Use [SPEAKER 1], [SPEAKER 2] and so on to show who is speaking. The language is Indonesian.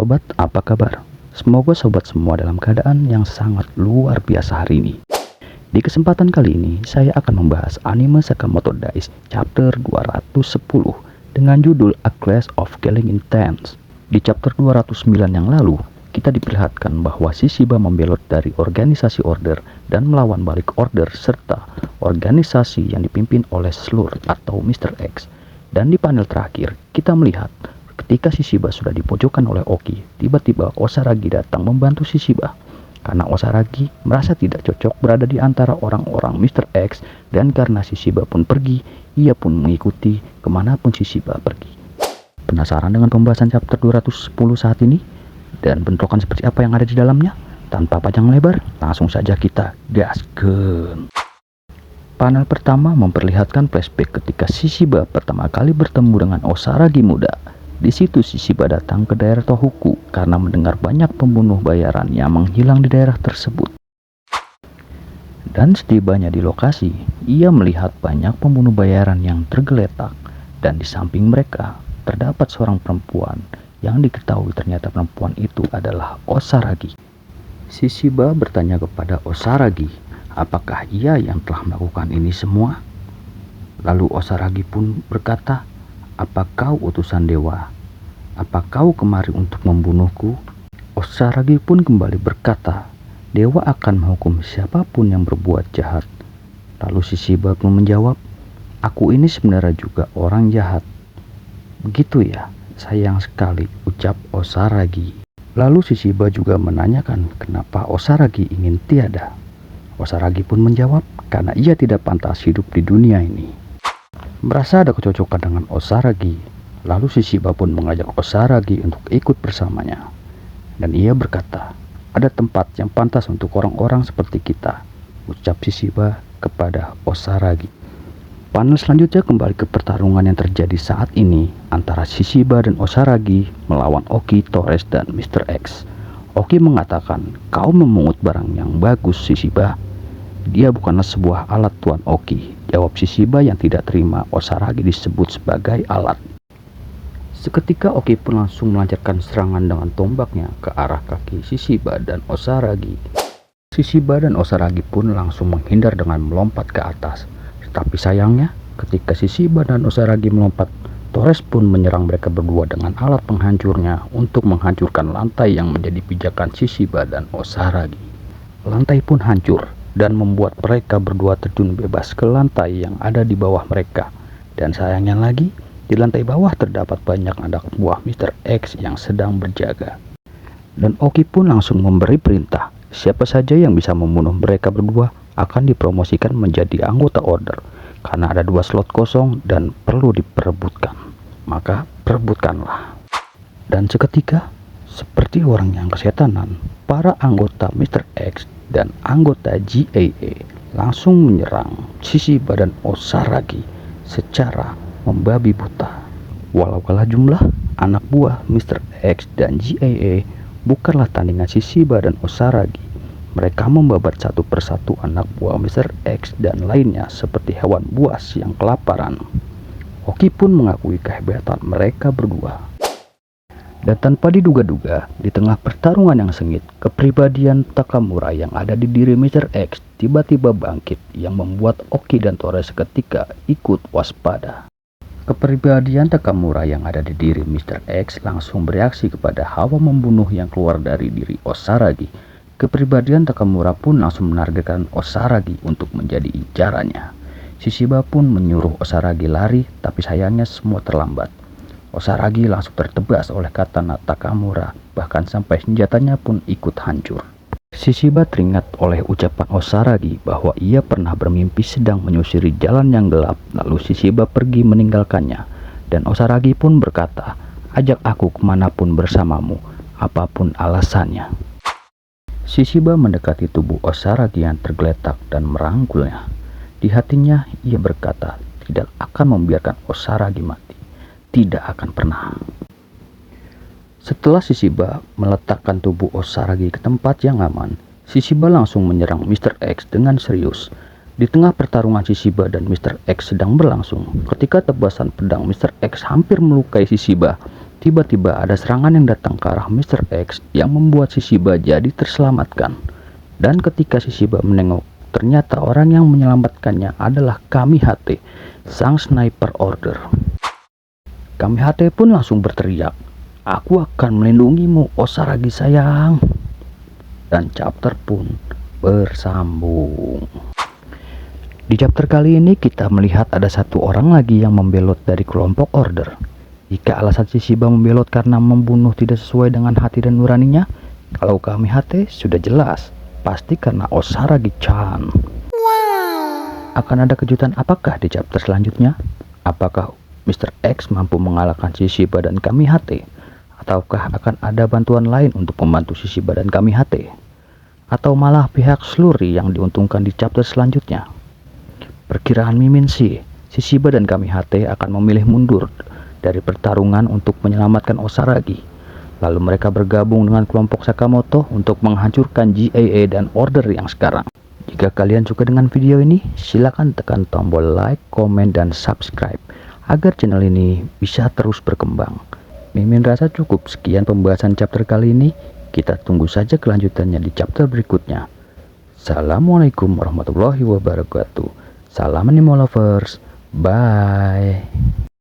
[SPEAKER 1] sobat, apa kabar? Semoga sobat semua dalam keadaan yang sangat luar biasa hari ini. Di kesempatan kali ini, saya akan membahas anime Sakamoto Days chapter 210 dengan judul A Clash of Killing Intense. Di chapter 209 yang lalu, kita diperlihatkan bahwa Shishiba membelot dari organisasi Order dan melawan balik Order serta organisasi yang dipimpin oleh Slur atau Mr. X. Dan di panel terakhir, kita melihat ketika Shishiba sudah dipojokkan oleh Oki, tiba-tiba Osaragi datang membantu Shishiba. Karena Osaragi merasa tidak cocok berada di antara orang-orang Mr. X, dan karena Shishiba pun pergi, ia pun mengikuti kemanapun Shishiba pergi. Penasaran dengan pembahasan chapter 210 saat ini? Dan bentrokan seperti apa yang ada di dalamnya? Tanpa panjang lebar, langsung saja kita gaskeun. Panel pertama memperlihatkan flashback ketika Shishiba pertama kali bertemu dengan Osaragi muda. Di situ Shishiba datang ke daerah Tohoku karena mendengar banyak pembunuh bayaran yang menghilang di daerah tersebut. Dan setibanya di lokasi, ia melihat banyak pembunuh bayaran yang tergeletak, dan di samping mereka terdapat seorang perempuan yang diketahui ternyata perempuan itu adalah Osaragi. Shishiba bertanya kepada Osaragi, apakah ia yang telah melakukan ini semua? Lalu Osaragi pun berkata, "Apa kau utusan dewa? Apa kau kemari untuk membunuhku?" Osaragi pun kembali berkata, "Dewa akan menghukum siapapun yang berbuat jahat." Lalu Shishiba pun menjawab, "Aku ini sebenarnya juga orang jahat." "Begitu ya, sayang sekali," ucap Osaragi. Lalu Shishiba juga menanyakan kenapa Osaragi ingin tiada. Osaragi pun menjawab, karena ia tidak pantas hidup di dunia ini. Merasa ada kecocokan dengan Osaragi, lalu Shishiba pun mengajak Osaragi untuk ikut bersamanya. Dan ia berkata, "Ada tempat yang pantas untuk orang-orang seperti kita," ucap Shishiba kepada Osaragi. Panel selanjutnya kembali ke pertarungan yang terjadi saat ini antara Shishiba dan Osaragi melawan Oki, Torres, dan Mr. X. Oki mengatakan, "Kau memungut barang yang bagus, Shishiba." "Dia bukanlah sebuah alat, Tuan Oki," jawab Shishiba yang tidak terima Osaragi disebut sebagai alat. Seketika Oki pun langsung melancarkan serangan dengan tombaknya ke arah kaki Shishiba dan Osaragi. Shishiba dan Osaragi pun langsung menghindar dengan melompat ke atas. Tetapi sayangnya, ketika Shishiba dan Osaragi melompat, Torres pun menyerang mereka berdua dengan alat penghancurnya untuk menghancurkan lantai yang menjadi pijakan Shishiba dan Osaragi. Lantai pun hancur dan membuat mereka berdua terjun bebas ke lantai yang ada di bawah mereka. Dan sayangnya lagi, di lantai bawah terdapat banyak anak buah Mr. X yang sedang berjaga. Dan Oki pun langsung memberi perintah, siapa saja yang bisa membunuh mereka berdua akan dipromosikan menjadi anggota Order, karena ada 2 slot kosong dan perlu diperebutkan. Maka perebutkanlah. Dan seketika, seperti orang yang kesetanan, para anggota Mr. X dan anggota GAA langsung menyerang Shishiba dan Osaragi secara membabi buta. Walau kalah jumlah, anak buah Mr. X dan GAA bukanlah tandingan Shishiba dan Osaragi. Mereka membabat satu persatu anak buah Mr. X dan lainnya seperti hewan buas yang kelaparan. Oki pun mengakui kehebatan mereka berdua. Dan tanpa diduga-duga, di tengah pertarungan yang sengit, kepribadian Takamura yang ada di diri Mr. X tiba-tiba bangkit yang membuat Oki dan Torres seketika ikut waspada. Kepribadian Takamura yang ada di diri Mr. X langsung bereaksi kepada hawa membunuh yang keluar dari diri Osaragi. Kepribadian Takamura pun langsung menargetkan Osaragi untuk menjadi incarannya. Shishiba pun menyuruh Osaragi lari, tapi sayangnya semua terlambat. Osaragi langsung tertebas oleh katana Takamura, bahkan sampai senjatanya pun ikut hancur. Shishiba teringat oleh ucapan Osaragi bahwa ia pernah bermimpi sedang menyusuri jalan yang gelap, lalu Shishiba pergi meninggalkannya. Dan Osaragi pun berkata, "Ajak aku kemanapun bersamamu, apapun alasannya." Shishiba mendekati tubuh Osaragi yang tergeletak dan merangkulnya. Di hatinya ia berkata, tidak akan membiarkan Osaragi mati. Tidak akan pernah. Setelah Shishiba meletakkan tubuh Osaragi ke tempat yang aman, Shishiba langsung menyerang Mr. X dengan serius. Di tengah pertarungan Shishiba dan Mr. X sedang berlangsung, ketika tebasan pedang Mr. X hampir melukai Shishiba, Tiba-tiba ada serangan yang datang ke arah Mr. X yang membuat si Shiba jadi terselamatkan. Dan ketika si Shiba menengok, ternyata orang yang menyelamatkannya adalah Kamihate, sang sniper order. Kamihate pun langsung berteriak, "Aku akan melindungimu, Osaragi sayang." Dan chapter pun bersambung. Di chapter kali ini kita melihat ada satu orang lagi yang membelot dari kelompok order. Jika alasan si Shiba membelot karena membunuh tidak sesuai dengan hati dan nuraninya, kalau Kamihate sudah jelas, pasti karena Osaragi-chan. Akan ada kejutan apakah di chapter selanjutnya? Apakah Mr. X mampu mengalahkan si Shiba dan Kamihate? Ataukah akan ada bantuan lain untuk membantu si Shiba dan Kamihate? Atau malah pihak Slurry yang diuntungkan di chapter selanjutnya? Perkiraan Mimin sih, si Shiba dan Kamihate akan memilih mundur dari pertarungan untuk menyelamatkan Osaragi. Lalu mereka bergabung dengan kelompok Sakamoto untuk menghancurkan GAA dan order yang sekarang. Jika kalian suka dengan video ini, silakan tekan tombol like, komen, dan subscribe agar channel ini bisa terus berkembang. Mimin rasa cukup sekian pembahasan chapter kali ini. Kita tunggu saja kelanjutannya di chapter berikutnya. Assalamualaikum warahmatullahi wabarakatuh. Salam anime lovers. Bye.